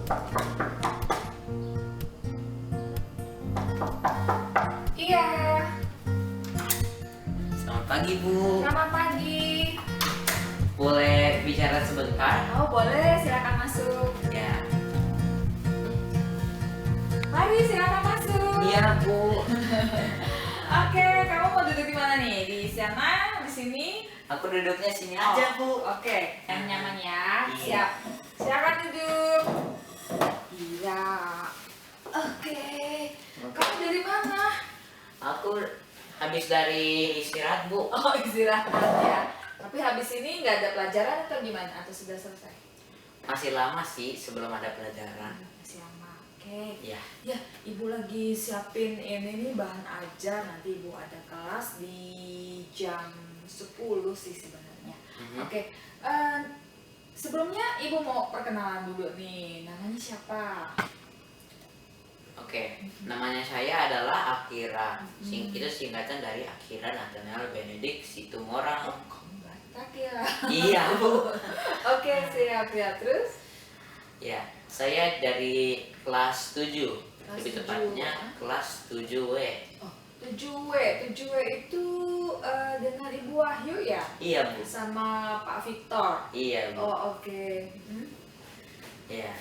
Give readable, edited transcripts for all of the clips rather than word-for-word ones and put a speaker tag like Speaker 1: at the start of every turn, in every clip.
Speaker 1: Iya,
Speaker 2: Selamat pagi, Bu.
Speaker 1: selamat pagi.
Speaker 2: Boleh bicara sebentar?
Speaker 1: Oh boleh, silakan masuk.
Speaker 2: Ya.
Speaker 1: Mari silakan masuk.
Speaker 2: Iya, Bu.
Speaker 1: Oke, kamu mau duduk di mana nih? Di sana, di sini?
Speaker 2: Aku duduknya sini aja, Bu.
Speaker 1: Oke, yang nyaman ya.
Speaker 2: Iya.
Speaker 1: Siap. Silakan duduk. Iya. Oke. Kamu dari mana?
Speaker 2: Aku habis dari istirahat, Bu.
Speaker 1: Oh istirahat ya. Tapi habis ini nggak ada pelajaran atau gimana? Atau sudah selesai?
Speaker 2: Masih lama sih sebelum ada pelajaran.
Speaker 1: Masih lama. Oke.
Speaker 2: Ya.
Speaker 1: Ya, ibu lagi siapin ini nih bahan ajar. Nanti ibu ada kelas di jam 10 sih sebenarnya.
Speaker 2: Mhm.
Speaker 1: Oke. Sebelumnya ibu mau perkenalan dulu nih. Namanya siapa?
Speaker 2: Oke, namanya saya adalah Akira. Itu singkatan dari Akira Nathanael Benedict Situmorang.
Speaker 1: Oh, kamu Batak ya.
Speaker 2: Iya, Bu.
Speaker 1: Oke, siap ya. Terus?
Speaker 2: Ya, saya dari kelas 7.
Speaker 1: Kelas
Speaker 2: Lebih
Speaker 1: 7,
Speaker 2: tepatnya
Speaker 1: ah.
Speaker 2: kelas 7W.
Speaker 1: Oh, 7W. 7W itu dengan Ibu Wahyu ya?
Speaker 2: Iya, Bu.
Speaker 1: Sama Pak Victor.
Speaker 2: Iya, Bu.
Speaker 1: Oh, oke.
Speaker 2: Ya.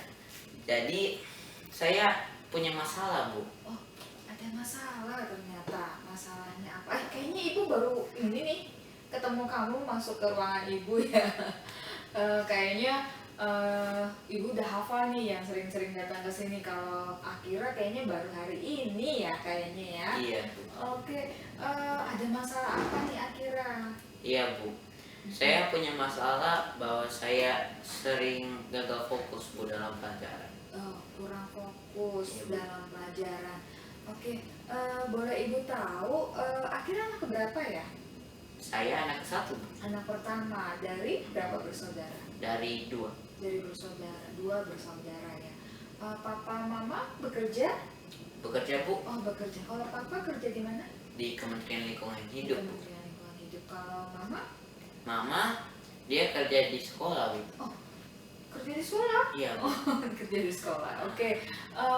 Speaker 2: Jadi saya punya masalah, Bu.
Speaker 1: Oh, ada masalah ternyata. Masalahnya apa? Kayaknya ibu baru ini nih ketemu kamu masuk ke ruangan ibu ya. Kayaknya ibu udah hafal nih yang sering-sering datang ke sini. Kalau Akira kayaknya baru hari ini ya kayaknya ya.
Speaker 2: Iya, Bu.
Speaker 1: Oke, ada masalah apa nih Akira?
Speaker 2: Iya, Bu. Saya punya masalah bahwa saya sering gagal fokus, Bu, dalam pelajaran.
Speaker 1: Oh, kurang fokus
Speaker 2: Iya, Bu.
Speaker 1: dalam pelajaran. Oke, boleh ibu tahu Akira anak keberapa ya?
Speaker 2: Saya anak ke-1, Bu.
Speaker 1: Anak pertama dari berapa bersaudara?
Speaker 2: Dari 2.
Speaker 1: Dari bersaudara, 2 bersaudara ya. Papa mama bekerja?
Speaker 2: Bekerja, Bu,
Speaker 1: Oh bekerja. Kalau papa kerja di mana?
Speaker 2: di Kementerian Lingkungan
Speaker 1: Di
Speaker 2: Hidup.
Speaker 1: Kementerian Lingkungan Hidup. Kalau mama?
Speaker 2: Mama, dia kerja di sekolah, Bu.
Speaker 1: Oh kerja di sekolah?
Speaker 2: Iya, Bu.
Speaker 1: Oh kerja di sekolah. Oke.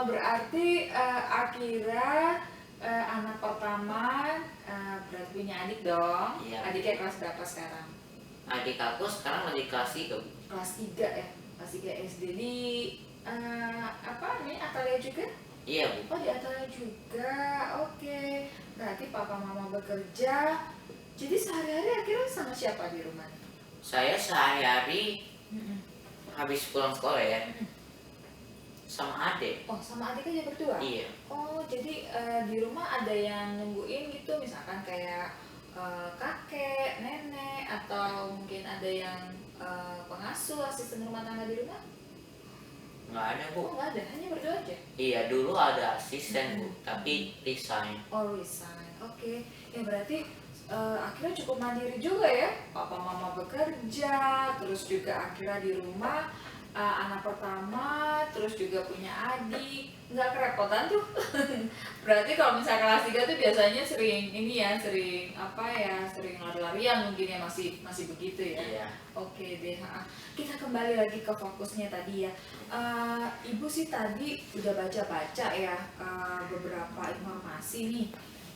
Speaker 1: Berarti Akira anak pertama berarti punya adik dong.
Speaker 2: Iya.
Speaker 1: Adiknya kelas berapa sekarang?
Speaker 2: Adik aku sekarang lagi kelas 3, Bu.
Speaker 1: Kelas 3 ya. Kelas 3 SD di apa nih? Atalia juga?
Speaker 2: Iya, Bu.
Speaker 1: Oh di Atalia juga. Oke. Berarti papa mama bekerja. Jadi sehari-hari akhirnya sama siapa di rumah?
Speaker 2: Saya sehari-hari habis pulang sekolah ya, sama adik.
Speaker 1: Oh sama adik aja berdua?
Speaker 2: Iya.
Speaker 1: Oh jadi di rumah ada yang nungguin gitu, misalkan kayak kakek, nenek, atau mungkin ada yang pengasuh, asisten rumah tangga di rumah?
Speaker 2: Nggak ada, Bu.
Speaker 1: Oh nggak ada, hanya berdua aja?
Speaker 2: Iya, dulu ada asisten, Bu, tapi resign.
Speaker 1: Oh resign, oke. Ya berarti akhirnya cukup mandiri juga ya. Papa mama bekerja, terus juga akhirnya di rumah anak pertama, terus juga punya adik. Nggak kerepotan tuh. Berarti kalau misalnya kelas 3 tuh biasanya sering ini ya, sering apa ya, sering lari-larian mungkin ya, masih begitu ya.
Speaker 2: Iya.
Speaker 1: Oke deh, kita kembali lagi ke fokusnya tadi ya. Ibu sih tadi udah baca-baca ya beberapa informasi nih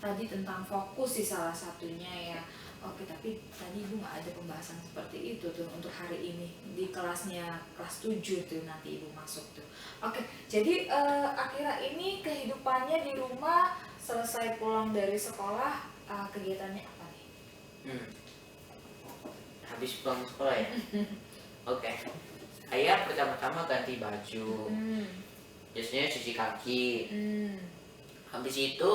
Speaker 1: tadi tentang fokus sih salah satunya ya. Oke, tapi tadi ibu nggak ada pembahasan seperti itu tuh untuk hari ini di kelasnya kelas 7 tuh nanti ibu masuk tuh. Oke, jadi Akira ini kehidupannya di rumah selesai pulang dari sekolah kegiatannya apa nih?
Speaker 2: Habis pulang sekolah ya. Oke. Saya pertama-tama ganti baju. Biasanya cuci kaki. Habis itu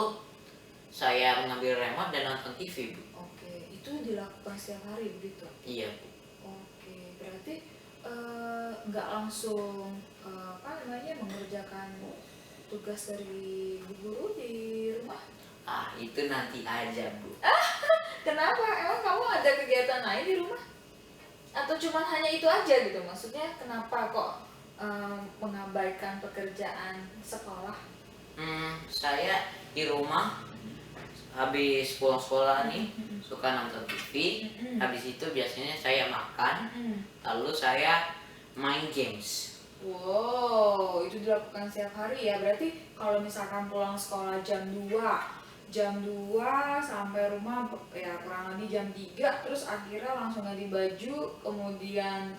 Speaker 2: saya mengambil remote dan nonton TV, Bu.
Speaker 1: Oke, itu dilakukan setiap hari begitu?
Speaker 2: Iya, Bu.
Speaker 1: Oke, berarti nggak langsung apa namanya mengerjakan tugas dari Bu Guru di rumah?
Speaker 2: Itu nanti aja, Bu.
Speaker 1: Kenapa? Emang kamu ada kegiatan lain di rumah? Atau cuma hanya itu aja gitu? Maksudnya kenapa kok mengabaikan pekerjaan sekolah?
Speaker 2: Saya di rumah habis pulang sekolah nih suka nonton TV. Habis itu biasanya saya makan, lalu saya main games.
Speaker 1: Wow, itu dilakukan setiap hari ya. Berarti kalau misalkan pulang sekolah jam 2 sampai rumah ya kurang lebih jam 3, terus akhirnya langsung ganti baju, kemudian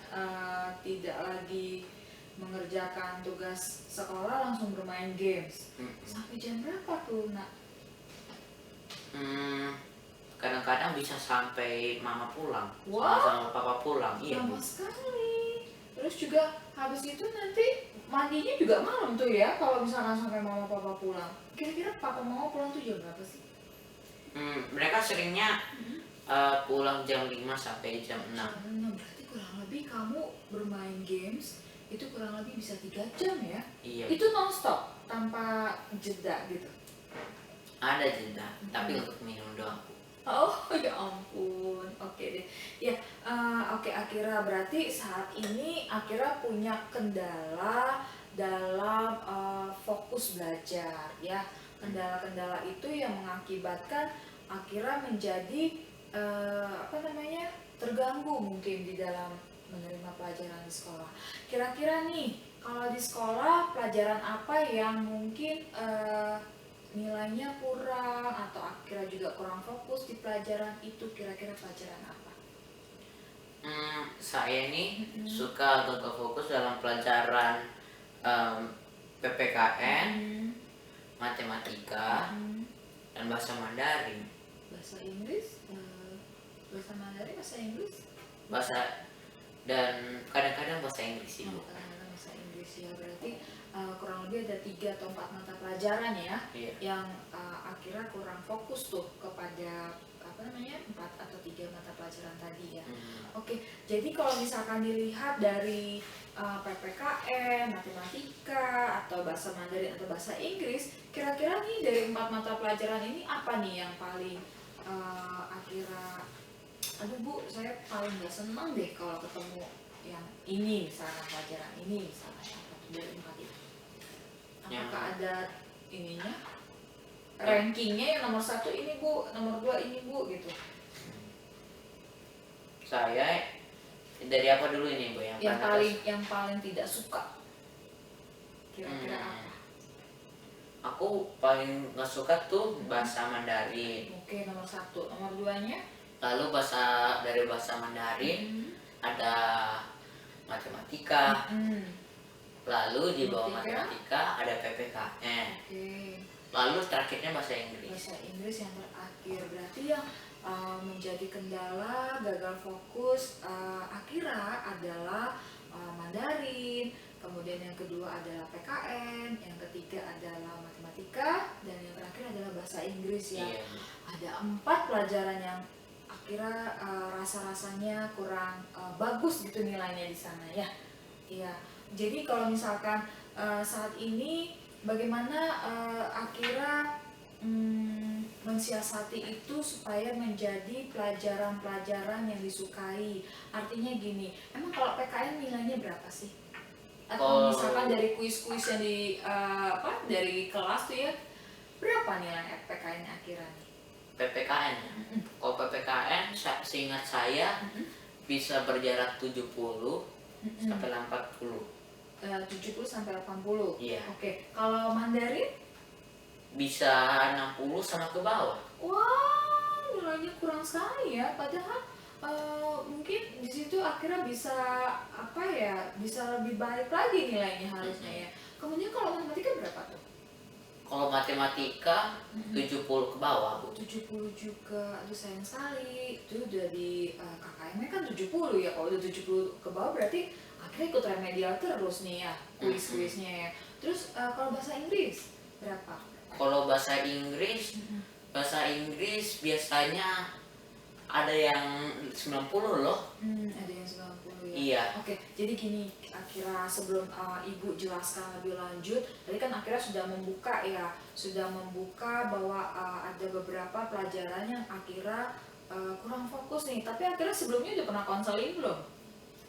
Speaker 1: tidak lagi mengerjakan tugas sekolah, langsung bermain games. Sampai jam berapa tuh, Nak?
Speaker 2: Kadang-kadang bisa sampai mama pulang,
Speaker 1: Wah,
Speaker 2: sama papa pulang. Iya,
Speaker 1: lama
Speaker 2: Bu.
Speaker 1: sekali. Terus juga habis itu nanti mandinya juga malam tuh ya, kalau misalkan sampai mama papa pulang. Kira-kira papa mama pulang tuh jam berapa sih?
Speaker 2: Mereka seringnya pulang jam 5 sampai jam 6.
Speaker 1: Berarti kurang lebih kamu bermain games itu kurang lebih bisa 3 jam ya?
Speaker 2: Iya,
Speaker 1: Itu non-stop, tanpa jeda gitu?
Speaker 2: ada jeda, tapi untuk minum doang.
Speaker 1: Oh ya ampun, oke deh. Ya, oke Akira, berarti saat ini Akira punya kendala dalam fokus belajar ya. Kendala-kendala itu yang mengakibatkan Akira menjadi terganggu mungkin di dalam menerima pelajaran di sekolah. Kira-kira nih, kalau di sekolah pelajaran apa yang mungkin nilainya kurang atau akhirnya juga kurang fokus di pelajaran itu, kira-kira pelajaran apa?
Speaker 2: Saya ini suka gagal fokus dalam pelajaran PPKN, matematika, dan bahasa Mandarin.
Speaker 1: Bahasa Inggris, bahasa Mandarin, bahasa Inggris,
Speaker 2: Dan kadang-kadang bahasa Inggris sih, Bu.
Speaker 1: kadang-kadang bahasa Inggris ya. Berarti kurang lebih ada 3 atau 4 mata pelajaran ya,
Speaker 2: Iya.
Speaker 1: yang akhirnya kurang fokus tuh kepada 4 atau 3 mata pelajaran tadi ya. Oke, jadi kalau misalkan dilihat dari PPKN, matematika, atau bahasa Mandarin atau bahasa Inggris, kira-kira nih dari 4 mata pelajaran ini apa nih yang paling akhirnya, aduh Bu, saya paling gak senang deh kalau ketemu yang ini misalnya, pelajaran ini misalnya, apa tuh dari 4 itu? Apakah ada ininya? Rankingnya yang nomor 1 ini Bu, nomor 2 ini Bu gitu.
Speaker 2: Saya dari apa dulu ini, Bu?
Speaker 1: Yang paling tidak suka. Kira-kira apa?
Speaker 2: Aku paling nggak suka tuh bahasa Mandarin.
Speaker 1: Oke, nomor 1. Nomor 2-nya?
Speaker 2: Lalu dari bahasa Mandarin ada matematika. Lalu di bawah matematika ada PPKN.
Speaker 1: Oke.
Speaker 2: Lalu terakhirnya bahasa Inggris.
Speaker 1: Bahasa Inggris yang terakhir. Berarti yang menjadi kendala gagal fokus Akira adalah Mandarin, kemudian yang kedua adalah PKN, yang ketiga adalah matematika, dan yang terakhir adalah bahasa Inggris ya.
Speaker 2: Iya.
Speaker 1: Ada 4 pelajaran yang Akira rasa-rasanya kurang bagus gitu nilainya di sana ya. Iya. Jadi kalau misalkan saat ini bagaimana Akira mensiasati itu supaya menjadi pelajaran-pelajaran yang disukai. Artinya gini, emang kalau PKN nilainya berapa sih? Atau misalkan dari kuis-kuis yang dari kelas tuh ya, berapa nilai PKN Akira nih?
Speaker 2: PPKN ya. Kalau PPKN seingat saya bisa berjarak 70 sampai 80.
Speaker 1: 70 sampai 80.
Speaker 2: Iya.
Speaker 1: Oke. Kalau Mandarin?
Speaker 2: Bisa 60 sama ke bawah.
Speaker 1: Wah, nilainya kurang sekali ya. Padahal mungkin di situ akhirnya bisa bisa lebih baik lagi nilainya harusnya ya. Kemudian kalau matematika berapa tuh?
Speaker 2: Kalau matematika 70 ke bawah, Bu.
Speaker 1: 70 juga. Aduh sayang sekali. Itu udah di KKM kan 70 ya. Kalau udah 70 ke bawah berarti akhirnya ikut remedial terus nih ya, kuis-kuisnya ya. Terus kalau bahasa Inggris berapa?
Speaker 2: Kalau bahasa Inggris biasanya ada yang 90 loh.
Speaker 1: Ada yang 90 ya.
Speaker 2: Iya.
Speaker 1: Oke, jadi gini, Akira, sebelum Ibu jelaskan lebih lanjut, tadi kan Akira sudah membuka bahwa ada beberapa pelajaran yang Akira kurang fokus nih. Tapi Akira sebelumnya udah pernah konseling belum?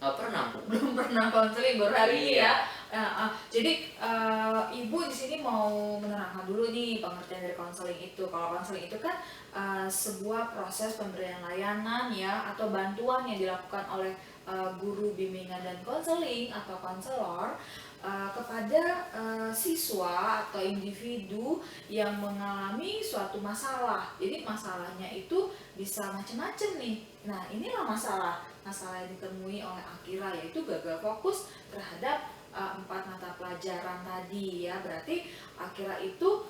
Speaker 2: Nggak pernah Bu.
Speaker 1: Belum pernah konseling, baru hari ini
Speaker 2: Iya.
Speaker 1: ya. Jadi ibu di sini mau menerangkan dulu nih pengertian dari konseling itu. Kalau konseling itu kan sebuah proses pemberian layanan ya atau bantuan yang dilakukan oleh guru bimbingan dan konseling atau konselor kepada siswa atau individu yang mengalami suatu masalah. Jadi masalahnya itu bisa macam-macam nih. Nah, inilah masalah yang ditemui oleh Akira, yaitu gagal fokus terhadap 4 mata pelajaran tadi ya. Berarti Akira itu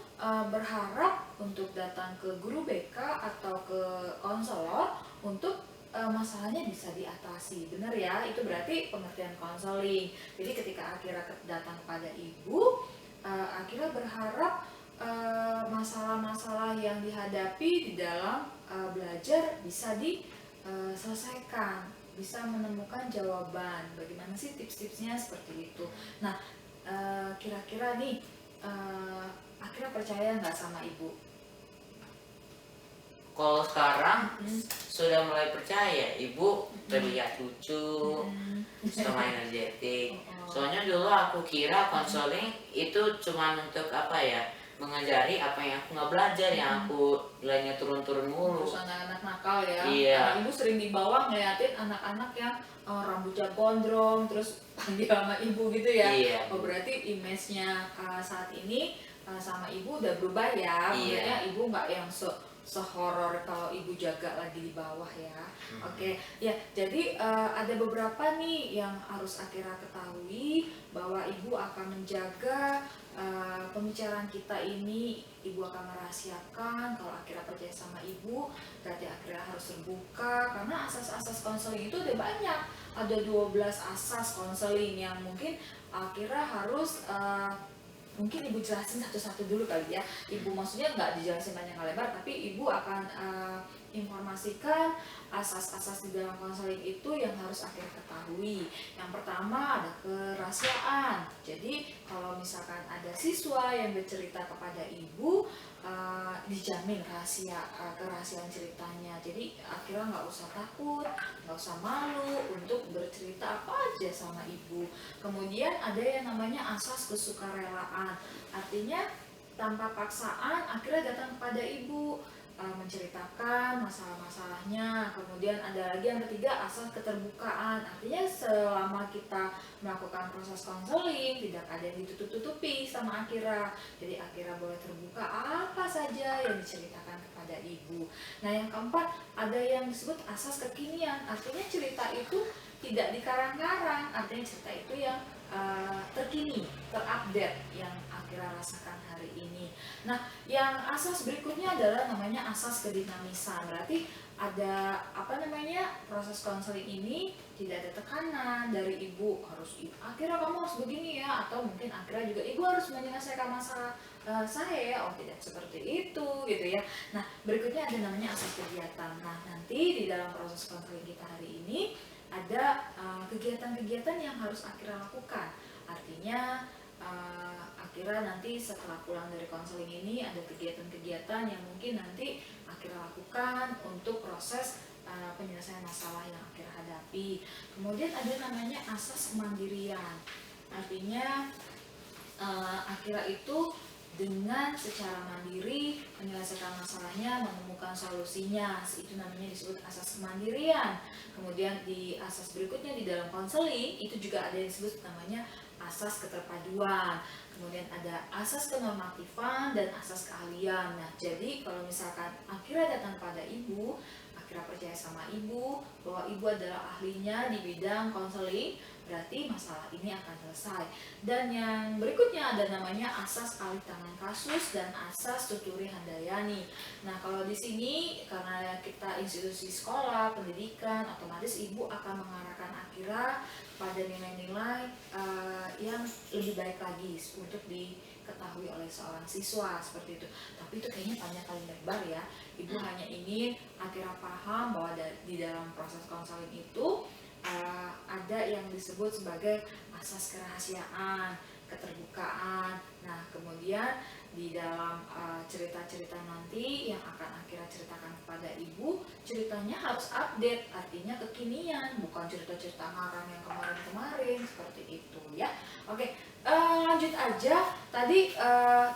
Speaker 1: berharap untuk datang ke guru BK atau ke konselor untuk masalahnya bisa diatasi. Benar ya, itu berarti pengertian konseling. Jadi ketika Akira datang kepada ibu, Akira berharap masalah-masalah yang dihadapi di dalam belajar bisa diselesaikan, bisa menemukan jawaban. Bagaimana sih tips-tipsnya seperti itu. Nah, kira-kira nih, Akira percaya nggak sama ibu?
Speaker 2: Kalau sekarang sudah mulai percaya, ibu terlihat lucu, sama energetik. Soalnya dulu aku kira konseling itu cuma untuk apa ya, mengajari apa yang aku nggak belajar, yang aku nilainya turun-turun mulu.
Speaker 1: Terus anak-anak nakal ya.
Speaker 2: Iya.
Speaker 1: Ibu sering dibawa ngeliatin anak-anak yang rambutnya gondrong terus panggil sama ibu gitu ya.
Speaker 2: Iya.
Speaker 1: Oh, berarti image-nya saat ini sama ibu udah berubah ya. Maksudnya ibu nggak yang sehoror kalau ibu jaga lagi di bawah ya. Oke, ya jadi ada beberapa nih yang harus Akira ketahui, bahwa ibu akan menjaga pembicaraan kita ini. Ibu akan merahasiakan. Kalau Akira percaya sama ibu, berarti Akira harus terbuka, karena asas-asas konseling itu ada banyak. Ada 12 asas konseling yang mungkin Akira harus mungkin ibu jelasin satu-satu dulu kali ya. Ibu maksudnya nggak dijelasin panjang lebar, tapi ibu akan informasikan asas-asas di dalam konseling itu yang harus Akira ketahui. Yang pertama ada kerahasiaan. Jadi kalau misalkan ada siswa yang bercerita kepada ibu, dijamin kerahasiaan ceritanya. Jadi Akira nggak usah takut, nggak usah malu untuk bercerita apa aja sama ibu. Kemudian ada yang namanya asas kesukarelaan. Artinya tanpa paksaan Akira datang kepada ibu, menceritakan masalah-masalahnya. Kemudian ada lagi yang ketiga, asas keterbukaan. Artinya selama kita melakukan proses konseling, tidak ada yang ditutup-tutupi sama Akira. Jadi Akira boleh terbuka apa saja yang diceritakan kepada ibu. Nah, yang keempat ada yang disebut asas kekinian. Artinya cerita itu tidak dikarang-karang. Artinya cerita itu yang terkini, terupdate yang Akira rasakan hari ini. Nah, yang asas berikutnya adalah namanya asas kedinamisan. Berarti ada proses konseling ini tidak ada tekanan dari ibu, Akira kamu harus begini ya, atau mungkin Akira juga ibu harus menyelesaikan masalah saya. Oh, tidak seperti itu gitu ya. Nah, berikutnya ada namanya asas kegiatan. Nah, nanti di dalam proses konseling kita hari ini ada kegiatan-kegiatan yang harus Akira lakukan. Artinya Akira nanti setelah pulang dari konseling ini ada kegiatan-kegiatan yang mungkin nanti Akira lakukan untuk proses penyelesaian masalah yang Akira hadapi. Kemudian ada namanya asas kemandirian. Artinya Akira itu dengan secara mandiri menyelesaikan masalahnya, menemukan solusinya. Itu namanya disebut asas kemandirian. Kemudian di asas berikutnya di dalam konseling itu juga ada yang disebut namanya asas keterpaduan. Kemudian ada asas kenormatifan dan asas keahlian. Nah, jadi kalau misalkan Akira datang pada ibu, Akira percaya sama ibu bahwa ibu adalah ahlinya di bidang konseling, berarti masalah ini akan selesai. Dan yang berikutnya ada namanya asas alih tangan kasus dan asas tuturi handayani. Nah, kalau di sini karena kita institusi sekolah, pendidikan, otomatis ibu akan mengarahkan Akira pada nilai-nilai yang lebih baik lagi untuk diketahui oleh seorang siswa seperti itu. Tapi itu kayaknya panjang kali lebar ya. Ibu hanya ingin Akira paham bahwa di dalam proses konseling itu ada yang disebut sebagai asas kerahasiaan. keterbukaan. Nah, kemudian di dalam cerita-cerita nanti yang akan Akira ceritakan kepada ibu, ceritanya harus update, artinya kekinian, bukan cerita-cerita ngarang yang kemarin-kemarin seperti itu ya. Oke, lanjut aja. Tadi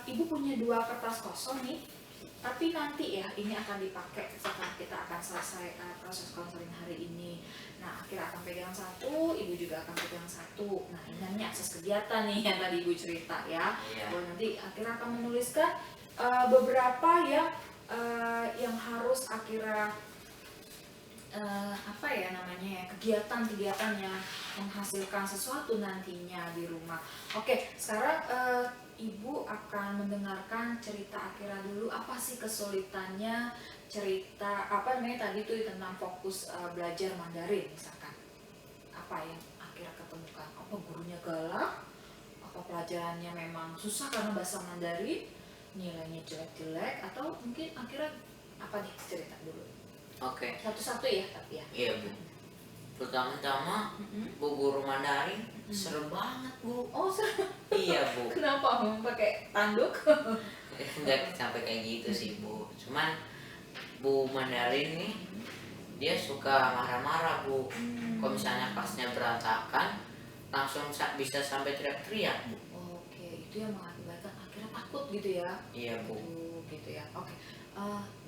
Speaker 1: ibu punya 2 kertas kosong nih, tapi nanti ya ini akan dipakai setelah kita akan selesai proses konseling hari ini. Nah, Akira akan pegang 1, ibu juga akan pegang 1. Nah, ini namanya akses kegiatan nih yang tadi ibu cerita ya. Bahwa nanti Akira akan menuliskan beberapa yang harus Akira apa ya namanya, kegiatan-kegiatan yang menghasilkan sesuatu nantinya di rumah. Oke, sekarang ibu akan mendengarkan cerita Akira dulu. Apa sih kesulitannya cerita apa namanya tadi tuh tentang fokus belajar Mandarin misalkan? Apa yang Akira ketemukan? Apa gurunya galak? Apa pelajarannya memang susah karena bahasa Mandarin? Nilainya jelek-jelek? Atau mungkin Akira apa nih cerita dulu?
Speaker 2: Oke.
Speaker 1: Satu-satu ya tapi ya.
Speaker 2: Iya Bu. Pertama-tama Bu guru Mandarin seru banget Bu.
Speaker 1: Oh seru.
Speaker 2: Iya Bu.
Speaker 1: Kenapa mau pakai tanduk?
Speaker 2: Enggak sampai kayak gitu sih Bu. Cuman Bu Mandarin nih dia suka marah-marah Bu. Kalau misalnya kelasnya berantakan langsung bisa sampai teriak-teriak Bu.
Speaker 1: Oke, itu yang mengakibatkan akhirnya takut gitu ya.
Speaker 2: Iya Bu.
Speaker 1: Gitu ya. Oke.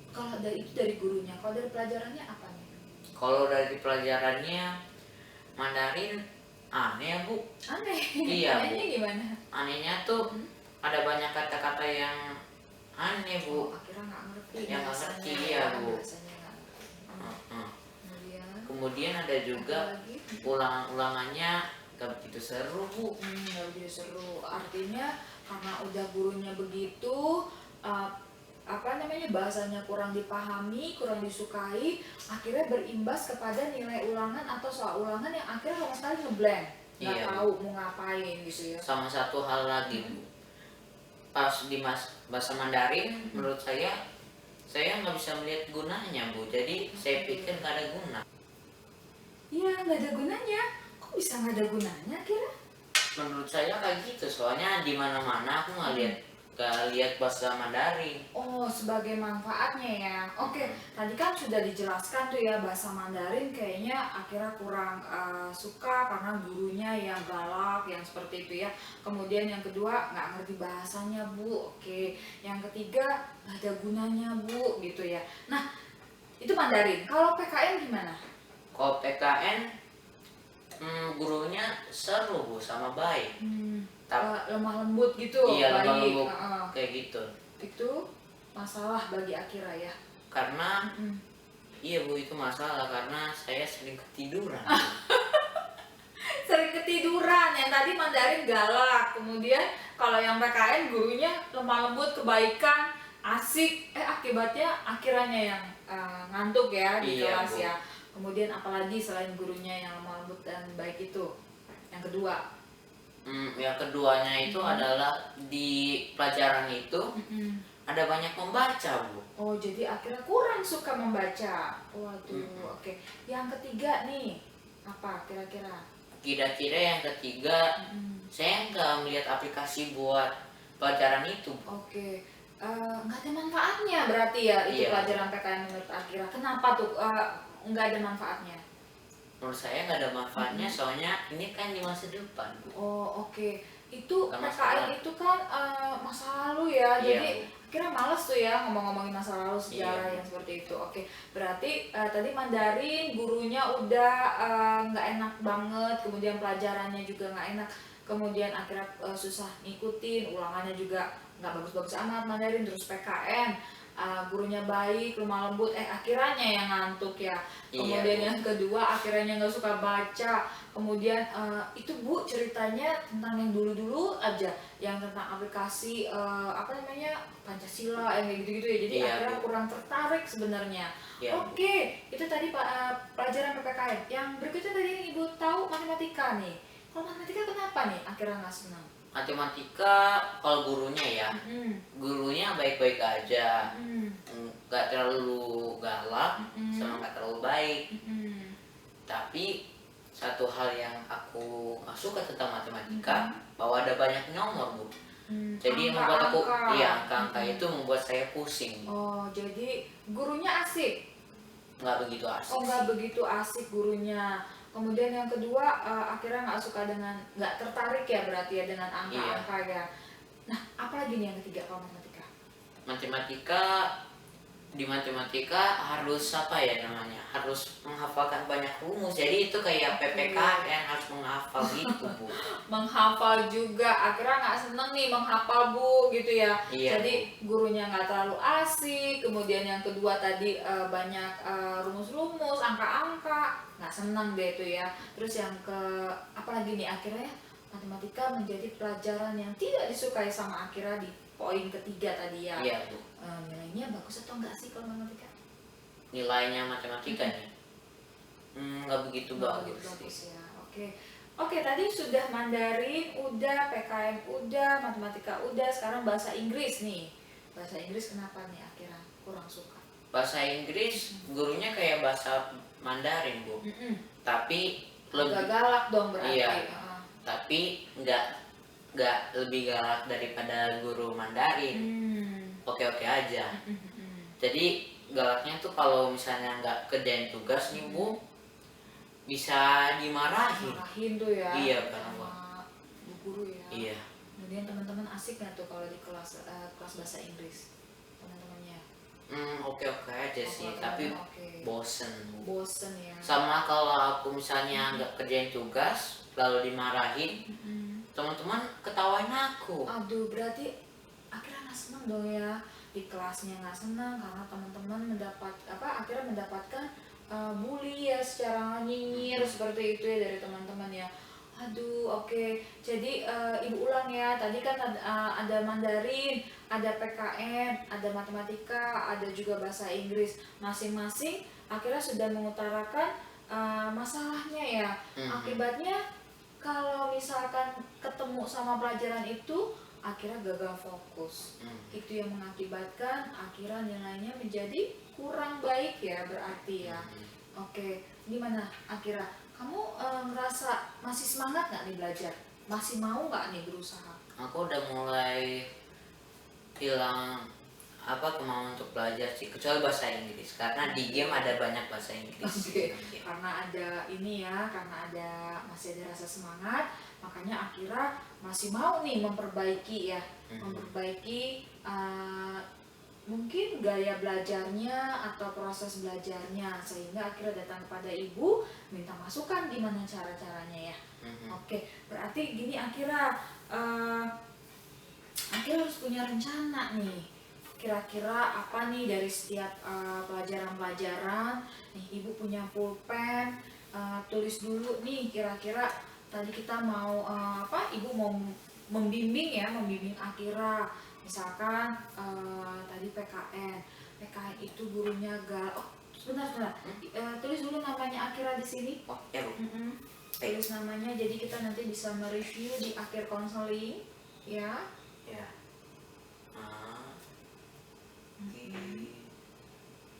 Speaker 1: Kalau dari itu dari gurunya, kalau dari pelajarannya apa nih?
Speaker 2: Kalau dari pelajarannya Mandarin aneh ya Bu.
Speaker 1: Aneh.
Speaker 2: Iya Bu.
Speaker 1: Anehnya gimana?
Speaker 2: Anehnya tuh ada banyak kata-kata yang aneh Bu.
Speaker 1: Akhirnya nggak ngerti.
Speaker 2: Yang nggak ngerti ya Bu. Kemudian ada juga ulangan-ulangannya gak begitu seru Bu.
Speaker 1: Gak begitu seru. Artinya karena udah gurunya begitu, apa namanya bahasanya kurang dipahami, kurang disukai, akhirnya berimbas kepada nilai ulangan atau soal ulangan yang akhirnya sama sekali ngeblank, nggak tahu mau ngapain gitu ya.
Speaker 2: Sama satu hal lagi Bu, pas di bahasa Mandarin menurut saya nggak bisa melihat gunanya Bu, jadi saya pikir nggak ada guna.
Speaker 1: Iya nggak ada gunanya, kok bisa nggak ada gunanya kira?
Speaker 2: Menurut saya kayak gitu, soalnya di mana-mana aku nggak lihat bahasa Mandarin.
Speaker 1: Oh, sebagai manfaatnya ya. Oke, tadi kan sudah dijelaskan tuh ya bahasa Mandarin kayaknya akhirnya kurang suka karena gurunya yang galak, yang seperti itu ya. Kemudian yang kedua nggak ngerti bahasanya Bu. Oke, yang ketiga nggak ada gunanya Bu, gitu ya. Nah, itu Mandarin. Kalau PKN gimana?
Speaker 2: Kalau PKN gurunya seru Bu, sama baik.
Speaker 1: Lemah lembut gitu,
Speaker 2: iya,
Speaker 1: baik.
Speaker 2: Lemah lembut kayak gitu.
Speaker 1: Itu masalah bagi Akira ya.
Speaker 2: Karena iya Bu, itu masalah karena saya sering ketiduran.
Speaker 1: Sering ketiduran, yang tadi Mandarin galak, kemudian kalau yang PKN gurunya lemah lembut, kebaikan, asik, akibatnya Akiranya yang ngantuk ya di kelas ya. Kemudian apalagi selain gurunya yang lemah lembut dan baik itu, yang kedua?
Speaker 2: Yang keduanya itu adalah di pelajaran itu ada banyak membaca Bu.
Speaker 1: Oh jadi akhirnya kurang suka membaca. Waduh, oke. Yang ketiga nih apa kira-kira?
Speaker 2: Kira-kira yang ketiga saya nggak melihat aplikasi buat pelajaran itu.
Speaker 1: Oke, nggak ada manfaatnya berarti ya itu pelajaran PKN menurut Akira. Kenapa tuh nggak ada manfaatnya?
Speaker 2: Menurut saya nggak ada manfaatnya, soalnya ini kan di masa depan Bu.
Speaker 1: Oh oke. Itu PKN itu kan masa lalu ya, jadi kira males tuh ya ngomong-ngomongin masa lalu sejarah yang seperti itu. Oke, berarti tadi Mandarin gurunya udah nggak enak banget, kemudian pelajarannya juga nggak enak, kemudian akhirnya susah ngikutin, ulangannya juga nggak bagus-bagus amat Mandarin, terus PKN gurunya baik, lemah lembut, akhirnya yang ngantuk ya. Kemudian yang kedua akhirnya nggak suka baca. Kemudian itu Bu ceritanya tentang yang dulu-dulu aja, yang tentang aplikasi apa namanya Pancasila yang kayak gitu-gitu ya. Jadi akhirnya kurang tertarik sebenarnya. Oke, itu tadi pelajaran PPKN. Yang berikutnya tadi Ibu tahu matematika nih. Kalau matematika kenapa nih akhirnya nggak senang?
Speaker 2: Matematika kalau gurunya ya, gurunya baik-baik aja, nggak terlalu galak, sama nggak terlalu baik. Tapi satu hal yang aku nggak suka tentang matematika, bahwa ada banyak nomor, Bu. Jadi membuat aku,
Speaker 1: Angka-angka.
Speaker 2: iya, angka-angka itu membuat saya pusing.
Speaker 1: Oh, jadi gurunya asik?
Speaker 2: Nggak begitu asik
Speaker 1: Oh, nggak
Speaker 2: sih.
Speaker 1: begitu asik gurunya. Kemudian yang kedua, akhirnya nggak suka nggak tertarik ya berarti ya dengan angka-angka ya. Nah, apalagi nih yang ketiga kalau matematika?
Speaker 2: Matematika, di matematika harus apa ya namanya? Harus menghafalkan banyak rumus. Jadi itu kayak PPKN, harus menghafal gitu, Bu.
Speaker 1: Menghafal juga, akhirnya nggak seneng nih menghafal Bu gitu ya.
Speaker 2: Iya,
Speaker 1: Jadi gurunya nggak terlalu asik, kemudian yang kedua tadi banyak rumus-rumus, angka-angka, nggak seneng deh itu ya. Terus yang apalagi nih akhirnya matematika menjadi pelajaran yang tidak disukai sama Akira di poin ketiga tadi ya.
Speaker 2: Iya, Bu.
Speaker 1: Nilainya bagus atau enggak sih kalau matematika?
Speaker 2: Nilainya matematika nih, nggak begitu
Speaker 1: Nggak
Speaker 2: bagus.
Speaker 1: begitu bagus ya. Oke, tadi sudah Mandarin, udah PKN, udah matematika, udah. Sekarang bahasa Inggris nih. Bahasa Inggris kenapa nih akhirnya kurang suka?
Speaker 2: Bahasa Inggris gurunya kayak bahasa Mandarin, Bu. Tapi
Speaker 1: Agak galak dong berarti.
Speaker 2: iya, tapi nggak lebih galak daripada guru Mandarin. Oke-oke aja. Jadi galaknya tuh kalau misalnya nggak kerjain tugas nih, Bu, bisa dimarahin.
Speaker 1: Marahin tuh ya.
Speaker 2: Iya, Pak.
Speaker 1: Sama bu guru ya.
Speaker 2: Iya.
Speaker 1: Kemudian teman-teman asik nggak tuh kalau di kelas bahasa Inggris teman-temannya?
Speaker 2: Oke-oke aja sih, tapi
Speaker 1: Oke.
Speaker 2: bosen.
Speaker 1: Bosen ya.
Speaker 2: Sama kalau aku misalnya nggak kerjain tugas lalu dimarahin, teman-teman ketawain aku.
Speaker 1: Aduh, berarti akhirnya nggak seneng dong ya, di kelasnya nggak seneng karena teman-teman akhirnya mendapatkan bully ya secara nyinyir seperti itu ya dari teman-teman ya. Aduh, oke. Jadi ibu ulang ya, tadi kan ada Mandarin, ada PKN, ada matematika, ada juga bahasa Inggris. Masing-masing akhirnya sudah mengutarakan masalahnya ya. Akibatnya kalau misalkan ketemu sama pelajaran itu akhirnya gagal fokus. Itu yang mengakibatkan akhirnya nilainya menjadi kurang baik ya berarti ya. Oke, gimana akhirnya kamu ngerasa masih semangat nggak nih belajar? Masih mau nggak nih berusaha?
Speaker 2: Aku udah mulai hilang kemauan untuk belajar sih, kecuali bahasa Inggris, karena di game ada banyak bahasa Inggris.
Speaker 1: Oke, karena ada ini ya, karena masih ada rasa semangat, makanya akhirnya masih mau nih memperbaiki ya, memperbaiki mungkin gaya belajarnya atau proses belajarnya, sehingga akhirnya datang kepada ibu minta masukan gimana cara-caranya ya. Oke, berarti gini akhirnya harus punya rencana nih, kira-kira apa nih dari setiap pelajaran-pelajaran nih. Ibu punya pulpen, tulis dulu nih kira-kira tadi kita mau ibu mau membimbing Akira. Misalkan tadi PKN itu gurunya sebentar, tulis dulu namanya Akira di sini.
Speaker 2: Oh ya, Bu.
Speaker 1: Tulis namanya, jadi kita nanti bisa mereview di akhir konseling ya.
Speaker 2: Ya.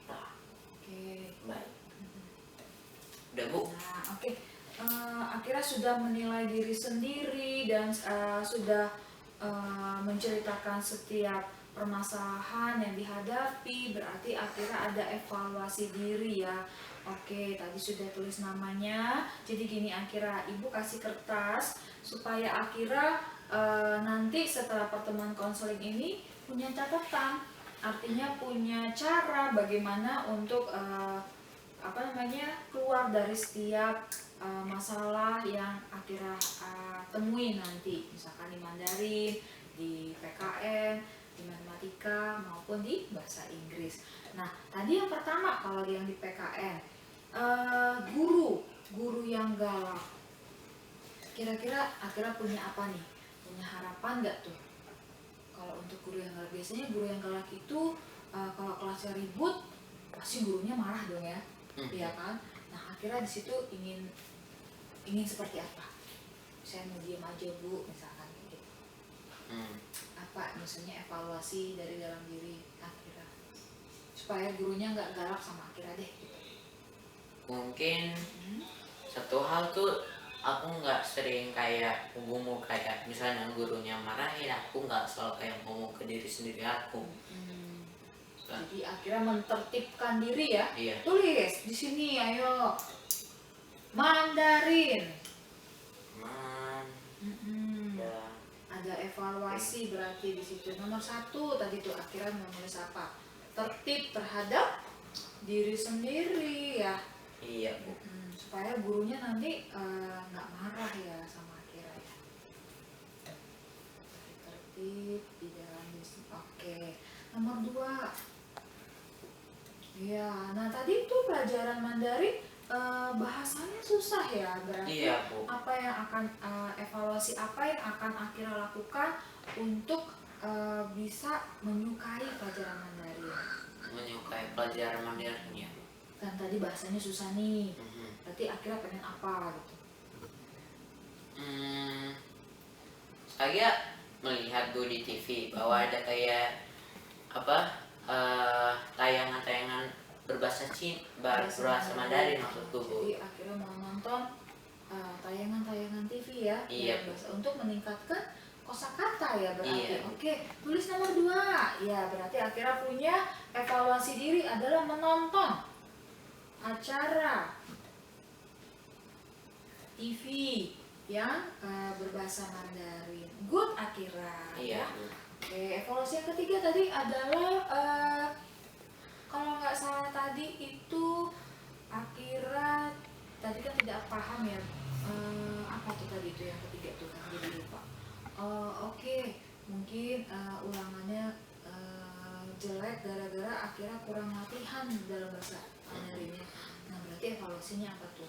Speaker 1: Oke.
Speaker 2: Baik. Udah, Bu.
Speaker 1: Nah, oke. Akhirnya sudah menilai diri sendiri dan sudah menceritakan setiap permasalahan yang dihadapi, berarti akhirnya ada evaluasi diri ya. Oke, tadi sudah tulis namanya. Jadi gini akhirnya ibu kasih kertas supaya akhirnya nanti setelah pertemuan konseling ini punya catatan, artinya punya cara bagaimana untuk keluar dari setiap masalah yang akhirnya temui nanti, misalkan di Mandarin, di PKN, di matematika maupun di bahasa Inggris. Nah, tadi yang pertama kalau yang di PKN, guru yang galak. Kira-kira akhirnya punya apa nih? Punya harapan nggak tuh? Kalau untuk guru yang galak, biasanya guru yang galak itu kalau kelasnya ribut pasti gurunya marah dong ya, iya kan? Nah akhirnya di situ ingin seperti apa? Saya mau diam aja Bu, misalkan gitu. Apa misalnya evaluasi dari dalam diri Akira supaya gurunya nggak galak sama Akira deh gitu.
Speaker 2: Mungkin satu hal tuh tuh aku nggak sering kayak ngomong kayak misalnya gurunya marahin, aku nggak selalu kayak ngomong ke diri sendiri aku.
Speaker 1: Jadi akhirnya mentertibkan diri ya.
Speaker 2: Iya.
Speaker 1: Tulis di sini, ayo. Mandarin.
Speaker 2: Ya.
Speaker 1: Ada evaluasi berarti di situ. Nomor 1 tadi tuh akhirnya menulis apa? Tertib terhadap diri sendiri ya.
Speaker 2: Iya Bu.
Speaker 1: Supaya gurunya nanti nggak marah ya sama Akira ya. Tertib di dalam diri. Oke. Nomor 2. Ya, nah tadi tuh pelajaran Mandarin bahasanya susah ya, berarti
Speaker 2: Iya Bu.
Speaker 1: apa yang akan evaluasi apa yang akan Akira lakukan untuk bisa menyukai pelajaran Mandarin.
Speaker 2: Menyukai pelajaran Mandarinnya.
Speaker 1: Dan tadi bahasanya susah nih, berarti Akira pengen apa gitu?
Speaker 2: Saya melihat Bu di TV bahwa ada kayak apa tayangan-tayangan berbahasa berbahasa Mandarin maksudku Bu.
Speaker 1: Jadi akhirnya mau nonton tayangan-tayangan TV ya,
Speaker 2: Iya, Bu.
Speaker 1: untuk meningkatkan kosakata ya berarti.
Speaker 2: Iya.
Speaker 1: Oke, tulis nomor 2. Ya, berarti akhirnya punya evaluasi diri adalah menonton acara TV yang berbahasa Mandarin. Good Akira.
Speaker 2: Iya
Speaker 1: Ya.
Speaker 2: Bu.
Speaker 1: Oke, evaluasi yang ketiga tadi adalah kalau nggak salah tadi itu Akira tadi kan tidak paham ya, apa tuh tadi itu yang ketiga tuh kan jadi lupa. Oke, mungkin ulangannya jelek gara-gara Akira kurang latihan dalam bahasa Mandarinnya. Nah berarti evaluasinya apa tuh?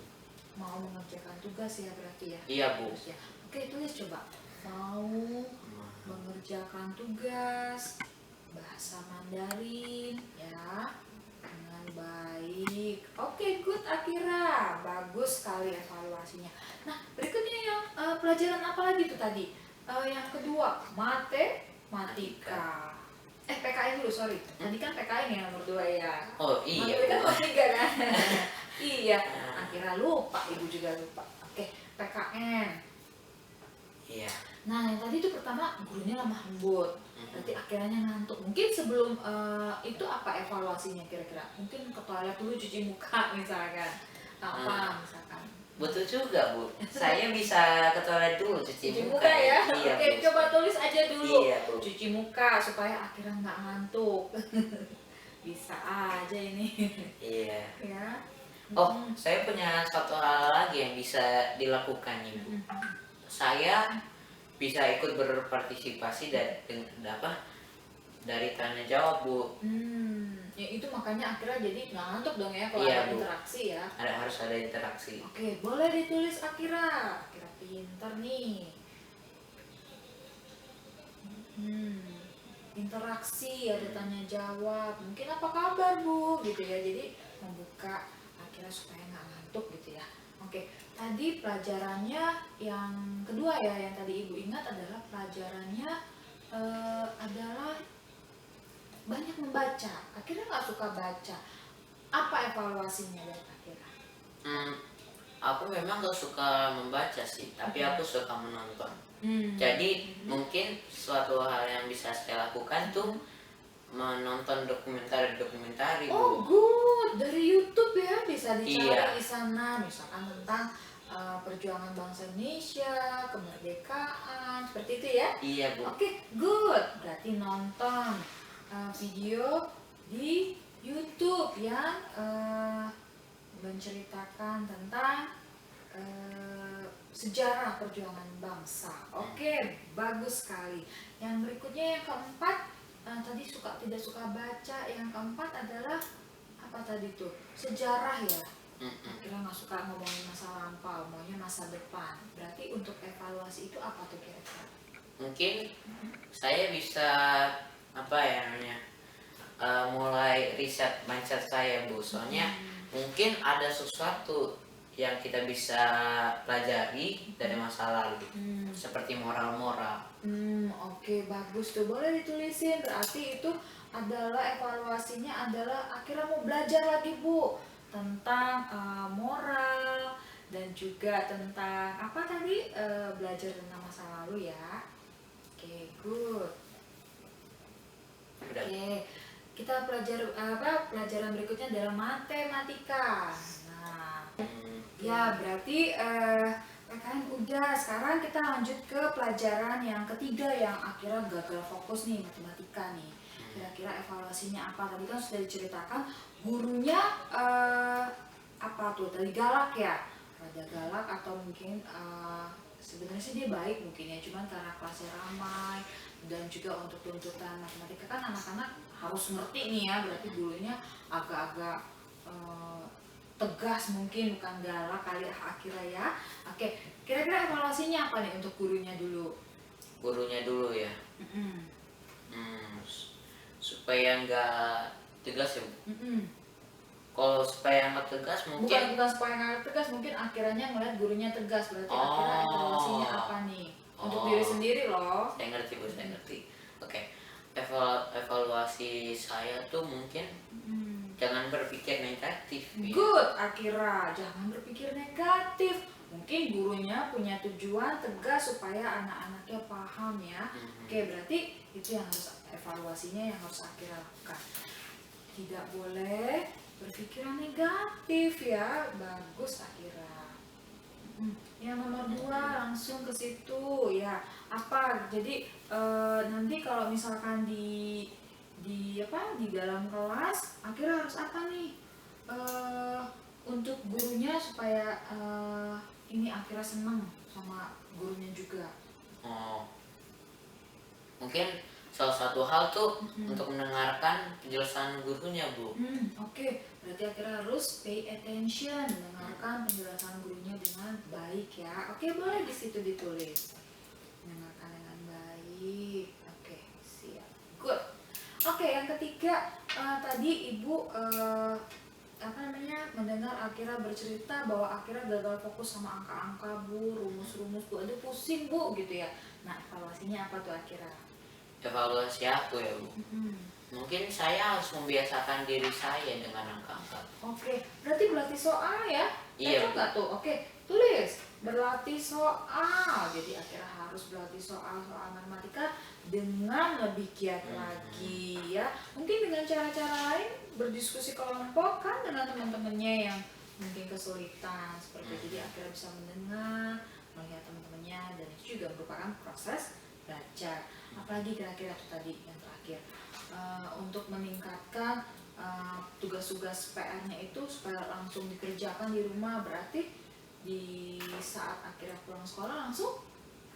Speaker 1: Mau mengerjakan tugas ya berarti ya?
Speaker 2: Iya Bu.
Speaker 1: Ya. Oke, tulis coba. Mau mengerjakan tugas bahasa Mandarin ya dengan baik. Oke, good Akira, bagus sekali evaluasinya. Nah berikutnya yang pelajaran apa lagi tuh tadi? Yang kedua matematika. PKN dulu, sorry. Tadi kan PKN ya nomor 2 ya.
Speaker 2: Oh iya
Speaker 1: Matematika
Speaker 2: Bu.
Speaker 1: nomor 3 kan. Iya, Akira lupa, ibu juga lupa. Oke, PKN.
Speaker 2: Iya.
Speaker 1: Nah, yang tadi itu pertama gurunya lemah lembut, berarti akhirnya ngantuk. Mungkin sebelum itu apa evaluasinya kira-kira? Mungkin ke toilet dulu cuci muka misalkan, apa misalkan?
Speaker 2: Betul juga Bu. Saya bisa ke toilet dulu cuci
Speaker 1: Muka ya.
Speaker 2: Iya,
Speaker 1: Oke,
Speaker 2: Bu.
Speaker 1: coba tulis aja dulu.
Speaker 2: Iya Bu.
Speaker 1: Cuci muka supaya akhirnya nggak ngantuk. Bisa aja ini.
Speaker 2: Iya.
Speaker 1: Ya.
Speaker 2: Oh, saya punya satu hal lagi yang bisa dilakukan Ibu. Saya bisa ikut berpartisipasi dari tanya jawab Bu.
Speaker 1: Ya itu makanya akhirnya jadi nggak ngantuk dong ya kalau
Speaker 2: Iya,
Speaker 1: ada
Speaker 2: Bu.
Speaker 1: interaksi ya.
Speaker 2: Harus ada interaksi.
Speaker 1: Oke, boleh ditulis Akira. Akira pinter nih. Interaksi, ada tanya jawab. Mungkin apa kabar Bu? Gitu ya. Jadi membuka Akira supaya nggak ngantuk gitu ya. Oke, tadi pelajarannya yang kedua ya, yang tadi Ibu ingat adalah pelajarannya adalah banyak membaca. Akhirnya nggak suka baca. Apa evaluasinya dari Akira?
Speaker 2: Aku memang gak suka membaca sih, tapi aku suka menonton. Jadi mungkin suatu hal yang bisa saya lakukan tuh menonton dokumenter
Speaker 1: Oh good, dari YouTube ya bisa dicari
Speaker 2: Iya.
Speaker 1: di sana, misalkan tentang perjuangan bangsa Indonesia, kemerdekaan, seperti itu ya.
Speaker 2: Iya Bu.
Speaker 1: Oke, good. Berarti nonton video di YouTube yang menceritakan tentang sejarah perjuangan bangsa. Oke, bagus sekali. Yang berikutnya yang keempat, tadi tidak suka baca. Yang keempat adalah apa tadi tuh? Sejarah ya. Kira nggak suka ngomongin masa lampau, maunya masa depan. Berarti untuk evaluasi itu apa tuh kira-kira?
Speaker 2: Mungkin saya bisa mulai riset mindset saya Bu. Soalnya mungkin ada sesuatu yang kita bisa pelajari dari masa lalu, seperti moral-moral.
Speaker 1: Oke, bagus tuh, boleh ditulisin. Berarti itu adalah evaluasinya adalah akhirnya mau belajar lagi Bu tentang moral dan juga tentang apa tadi, belajar tentang masa lalu ya. Oke, good.
Speaker 2: Udah.
Speaker 1: Oke, kita pelajaran berikutnya adalah matematika. Nah, ya berarti PKN udah. Sekarang kita lanjut ke pelajaran yang ketiga yang akhirnya gagal fokus nih, matematika nih. Kira-kira evaluasinya apa? Tadi kan sudah diceritakan gurunya apa tuh? Tadi galak ya, rada galak atau mungkin sebenarnya sih dia baik mungkin ya, cuman karena kelasnya ramai dan juga untuk tuntutan matematika kan anak-anak harus ngerti nih ya, berarti gurunya agak-agak tegas mungkin, bukan galak kali akhirnya ya. Oke, kira-kira evaluasinya apa nih untuk gurunya dulu?
Speaker 2: Gurunya dulu ya. Supaya nggak tegas ya. Kalau supaya nggak tegas mungkin.
Speaker 1: Bukan supaya nggak tegas, mungkin akhirnya ngeliat gurunya tegas, berarti akhirnya evaluasinya apa nih? Untuk diri sendiri loh.
Speaker 2: Saya ngerti Bu, saya ngerti. Oke. Evaluasi saya tuh mungkin jangan berpikir negatif.
Speaker 1: Good, akhirnya jangan berpikir negatif. Mungkin gurunya punya tujuan tegas supaya anak-anaknya paham ya. Oke, berarti itu yang harus evaluasinya yang harus akhirnya lakukan. Tidak boleh berpikiran negatif ya. Bagus akhirnya. Yang nomor 2 langsung ke situ ya. Apa? Jadi nanti kalau misalkan di dalam kelas akhirnya harus apa nih? Untuk gurunya supaya ini akhirnya senang sama gurunya juga.
Speaker 2: Mungkin salah satu hal tuh untuk mendengarkan penjelasan gurunya Bu.
Speaker 1: Oke. Berarti akhirnya harus pay attention, mendengarkan penjelasan gurunya dengan baik ya. Oke, boleh di situ ditulis. Mendengarkan dengan baik. Oke, siap. Good. Oke, yang ketiga tadi Ibu mendengar akhirnya bercerita bahwa akhirnya gagal fokus sama angka-angka Bu, rumus-rumus Bu, aduh pusing Bu gitu ya. Nah, evaluasinya apa tuh akhirnya?
Speaker 2: Evaluasi aku ya Bu. Mungkin saya harus membiasakan diri saya dengan angka-angka.
Speaker 1: Oke, berarti berlatih soal ya?
Speaker 2: Iya.
Speaker 1: Nggak tuh? Oke, tulis berlatih soal. Jadi akhirnya harus berlatih soal-soal matematika dengan lebih giat lagi ya. Mungkin dengan cara-cara lain berdiskusi kelompok kan dengan teman-temannya yang mungkin kesulitan seperti itu. Jadi akhirnya bisa mendengar, melihat teman-temannya, dan itu juga merupakan proses belajar. Apalagi kira-kira tuh tadi yang terakhir. Untuk meningkatkan tugas-tugas PR-nya itu supaya langsung dikerjakan di rumah, berarti di saat akhirnya pulang sekolah langsung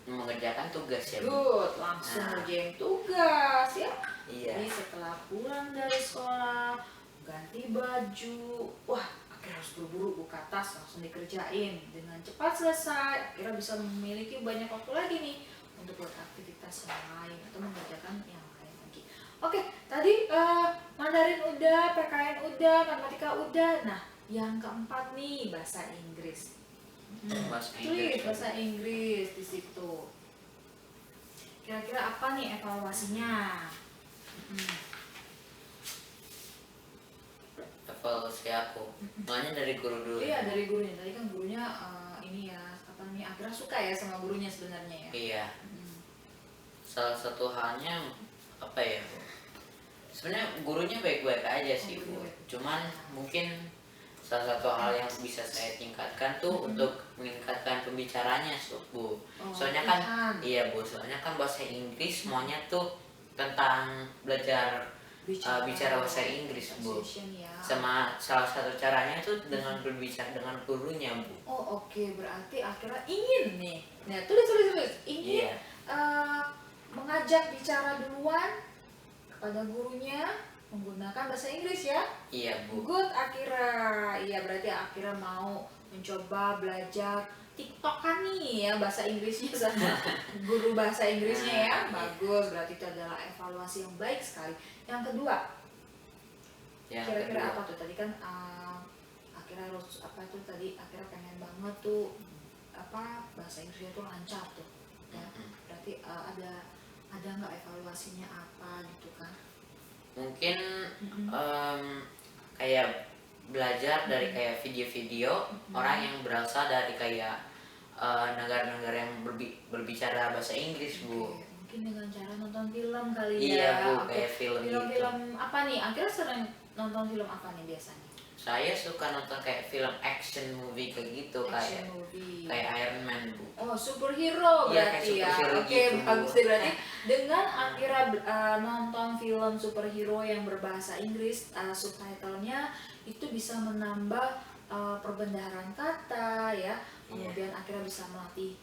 Speaker 2: mengerjakan tugas ya Bu.
Speaker 1: Good, langsung ngerjain tugas ya.
Speaker 2: Iya.
Speaker 1: Jadi setelah pulang dari sekolah ganti baju, wah akhirnya harus buru-buru buka tas langsung dikerjain dengan cepat selesai, akhirnya bisa memiliki banyak waktu lagi nih untuk beraktivitas yang lain atau mengerjakan yang lain lagi. Oke, tadi Mandarin udah, PKN udah, matematika udah. Nah, yang keempat nih bahasa Inggris. Tulis bahasa Inggris di situ. Kira-kira apa nih evaluasinya?
Speaker 2: Evaluasi aku. Makanya dari guru dulu.
Speaker 1: Iya, dari gurunya. Tadi kan gurunya akhirnya suka ya sama gurunya sebenarnya ya.
Speaker 2: Iya. Salah satu halnya apa ya Bu? Sebenarnya gurunya baik-baik aja sih Bu. Cuman mungkin salah satu hal yang bisa saya tingkatkan tuh untuk meningkatkan pembicaranya Bu. Soalnya kan iya Bu, soalnya kan bahasa Inggris semuanya tuh tentang belajar bicara bahasa Inggris Bu. Sama salah satu caranya itu dengan berbicara dengan gurunya Bu.
Speaker 1: Oh oke, berarti akhirnya ingin nih. Nah tulis ingin mengajak bicara duluan kepada gurunya menggunakan bahasa Inggris ya.
Speaker 2: Iya Bu.
Speaker 1: Good akhirnya. Iya berarti akhirnya mau mencoba belajar TikTok nih ya bahasa Inggrisnya sama guru bahasa Inggrisnya ya. Bagus, berarti itu adalah evaluasi yang baik sekali. Yang kedua, kira-kira apa tuh tadi kan akhirnya harus akhirnya pengen banget tuh bahasa Inggrisnya tuh lancar tuh ya. Berarti ada nggak evaluasinya apa gitu kan?
Speaker 2: Mungkin kayak belajar dari kayak video-video orang yang berasal dari kayak negara-negara yang berbicara bahasa Inggris, Bu.
Speaker 1: Oke, mungkin dengan cara nonton film kali
Speaker 2: Iya,
Speaker 1: ya.
Speaker 2: Bu,
Speaker 1: Oke.
Speaker 2: kayak film gitu.
Speaker 1: Film-film apa nih? Akhirnya sering nonton film apa nih biasanya?
Speaker 2: Saya suka nonton kayak film action movie kayak gitu,
Speaker 1: Action movie.
Speaker 2: kayak Iron Man, Bu.
Speaker 1: Oh, superhero
Speaker 2: Iya,
Speaker 1: berarti
Speaker 2: kayak
Speaker 1: ya.
Speaker 2: superhero
Speaker 1: Oke,
Speaker 2: gitu, Bu.
Speaker 1: bagus deh berarti dengan akhirnya nonton film superhero yang berbahasa Inggris, subtitlenya itu bisa menambah perbendaharaan kata ya. Kemudian akhirnya bisa melatih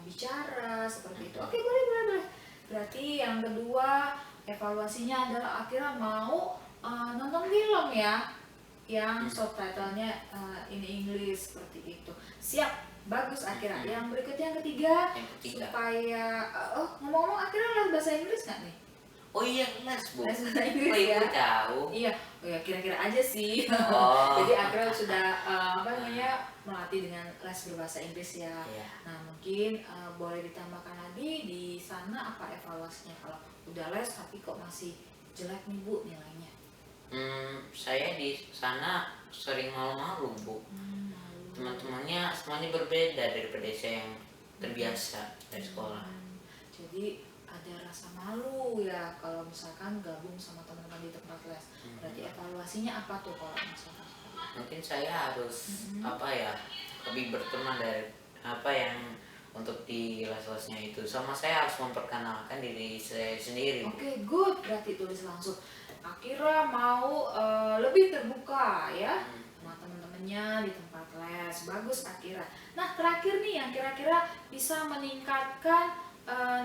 Speaker 1: bicara seperti itu. Oke, boleh. Berarti yang kedua evaluasinya adalah akhirnya mau nonton film ya yang subtitlenya in English seperti itu. Siap, bagus akhirnya. Yang berikutnya yang ketiga, supaya ngomong-ngomong akhirnya les bahasa Inggris nggak nih?
Speaker 2: Oh iya, les, Bu.
Speaker 1: Les bahasa Inggris
Speaker 2: Oh iya,
Speaker 1: ya.
Speaker 2: Bu, tahu.
Speaker 1: Iya, oh ya kira-kira aja sih.
Speaker 2: Oh.
Speaker 1: Jadi akhirnya sudah melatih dengan les berbahasa Inggris ya.
Speaker 2: Iya.
Speaker 1: Nah mungkin boleh ditambahkan lagi di sana apa evaluasinya kalau udah les tapi kok masih jelek nih Bu nilainya?
Speaker 2: Saya di sana sering malu-malu, Bu. Teman-temannya semuanya berbeda daripada saya yang terbiasa dari sekolah.
Speaker 1: Jadi ada rasa malu ya kalau misalkan gabung sama teman-teman di tempat les. Berarti evaluasinya apa tuh kalau misalkan?
Speaker 2: Mungkin saya harus lebih berteman dari apa yang untuk di les-lesnya itu. Sama saya harus memperkenalkan diri saya sendiri, Bu.
Speaker 1: Oke, good. Berarti tulis langsung. Akhirnya mau lebih terbuka ya sama teman-temannya di tempat les. Bagus akhirnya. Nah terakhir nih yang kira-kira bisa meningkatkan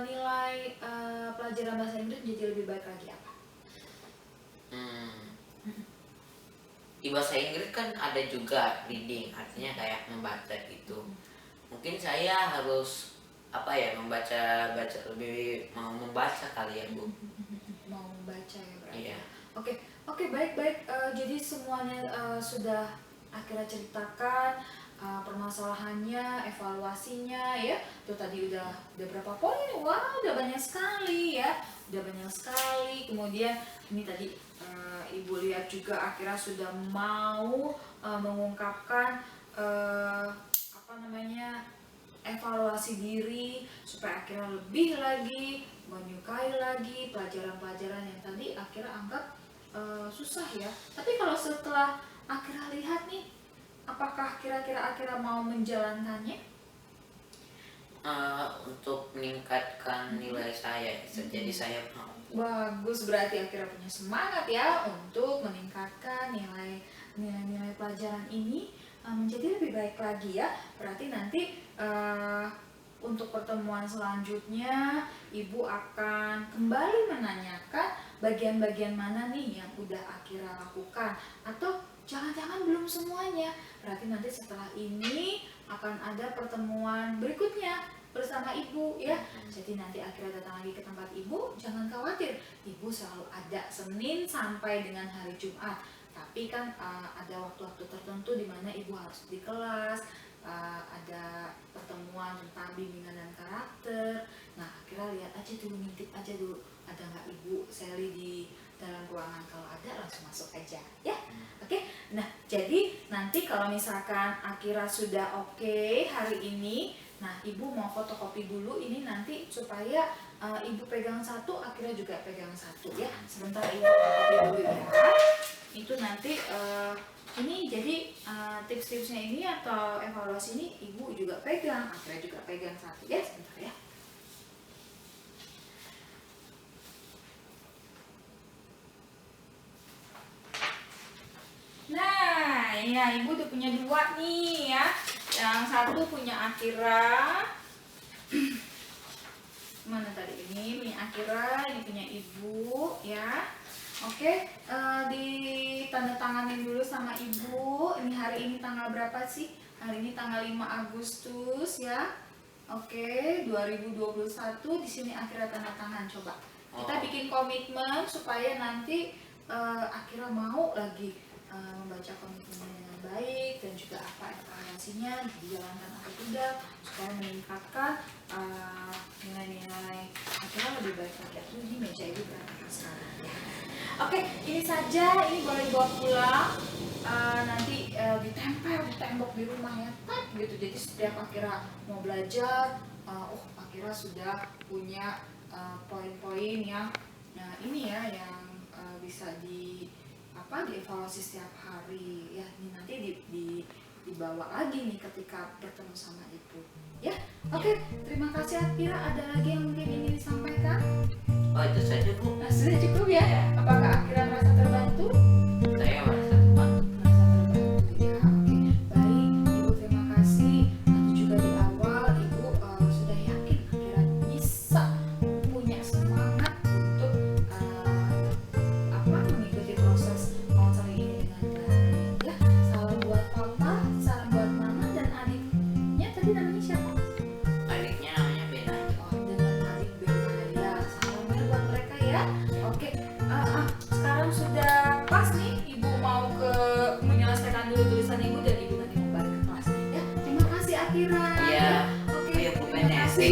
Speaker 1: nilai pelajaran bahasa Inggris jadi lebih baik lagi apa?
Speaker 2: Di bahasa Inggris kan ada juga reading, artinya kayak membaca gitu. Mungkin saya harus membaca lebih mau membaca kali ya, Bu.
Speaker 1: Mau membaca ya berarti.
Speaker 2: Iya.
Speaker 1: Oke, baik. Jadi semuanya sudah akhirnya ceritakan permasalahannya, evaluasinya ya. Itu tadi udah berapa poin? Wah, udah banyak sekali ya. Kemudian ini tadi Ibu lihat juga akhirnya sudah mau mengungkapkan evaluasi diri supaya akhirnya lebih lagi menyukai lagi pelajaran-pelajaran yang tadi akhirnya anggap susah ya. Tapi kalau setelah akhirnya lihat nih, apakah kira-kira akhirnya mau menjalankannya?
Speaker 2: Untuk meningkatkan nilai saya, jadi saya mau.
Speaker 1: Bagus, berarti akhirnya punya semangat ya untuk meningkatkan nilai pelajaran ini menjadi lebih baik lagi ya. Berarti nanti untuk pertemuan selanjutnya Ibu akan kembali menanyakan bagian-bagian mana nih yang udah akhirnya lakukan, atau jangan-jangan belum semuanya. Berarti nanti setelah ini akan ada pertemuan berikutnya bersama Ibu ya. Jadi nanti akhirnya datang lagi ke tempat Ibu, jangan khawatir, Ibu selalu ada Senin sampai dengan hari Jumat. Tapi kan ada waktu-waktu tertentu di mana Ibu harus di kelas, ada pertemuan tentang bimbingan dan karakter. Nah akhirnya lihat aja dulu, ngintip aja dulu, ada nggak Ibu Sally di dalam ruangan. Kalau ada langsung masuk aja ya. Oke. Nah jadi nanti kalau misalkan akhirnya sudah oke hari ini, nah Ibu mau fotokopi dulu ini nanti supaya Ibu pegang satu, akhirnya juga pegang satu ya. Sebentar Ibu fotokopi dulu ya. Itu nanti ini jadi tips-tipsnya ini atau evaluasi ini Ibu juga pegang, akhirnya juga pegang satu ya. Sebentar ya. Nah, ya Ibu udah punya dua nih ya. Yang satu punya Akira. Mana tadi ini punya Akira, ini punya Ibu ya. Oke, ditandatanganin dulu sama Ibu. Ini hari ini tanggal berapa sih? Hari ini tanggal 5 Agustus ya. Oke, 2021. Di sini Akira tanda tangan. Coba kita bikin komitmen supaya nanti Akira mau lagi membaca komitmennya dengan baik dan juga apa evaluasinya dijalankan atau tidak supaya meningkatkan nilai-nilai akhirnya lebih baik lagi. Aku ini meja Ibu berantakan sekarang ya. Oke, ini saja, ini boleh dibawa pulang. nanti ditempel di tembok di rumah ya, tak gitu. Jadi setiap Akira mau belajar, Akira sudah punya poin-poin yang ini ya, yang bisa dievaluasi setiap hari ya. Ini nanti dibawa lagi nih ketika bertemu sama ibu ya. Oke, terima kasih Akira. Ada lagi yang mungkin ingin disampaikan?
Speaker 2: Oh, itu saja Bu.
Speaker 1: Nah, sudah cukup ya. Apakah Akira merasa terbantu?
Speaker 2: Saya merasa terbantu.
Speaker 1: Ya, oke. Baik, Ibu terima kasih. Tadi juga di awal Ibu sudah yakin Akira bisa punya semangat untuk mengikuti proses konseling ini dengan baik. Ya, salam buat Papa, salam buat Mama dan adiknya. Tadi namanya siapa?
Speaker 2: Adiknya namanya Benai.
Speaker 1: Oh, dengan adik Benaya. Salamnya buat mereka ya. Oke, sekarang sudah pas nih. Ibu mau menyelesaikan dulu tulisan Ibu dan Ibu nanti mau balik ke kelas. Ya, terima kasih Akira.
Speaker 2: Iya.
Speaker 1: Oke,
Speaker 2: Iya, Bu
Speaker 1: terima
Speaker 2: Menes.
Speaker 1: kasih.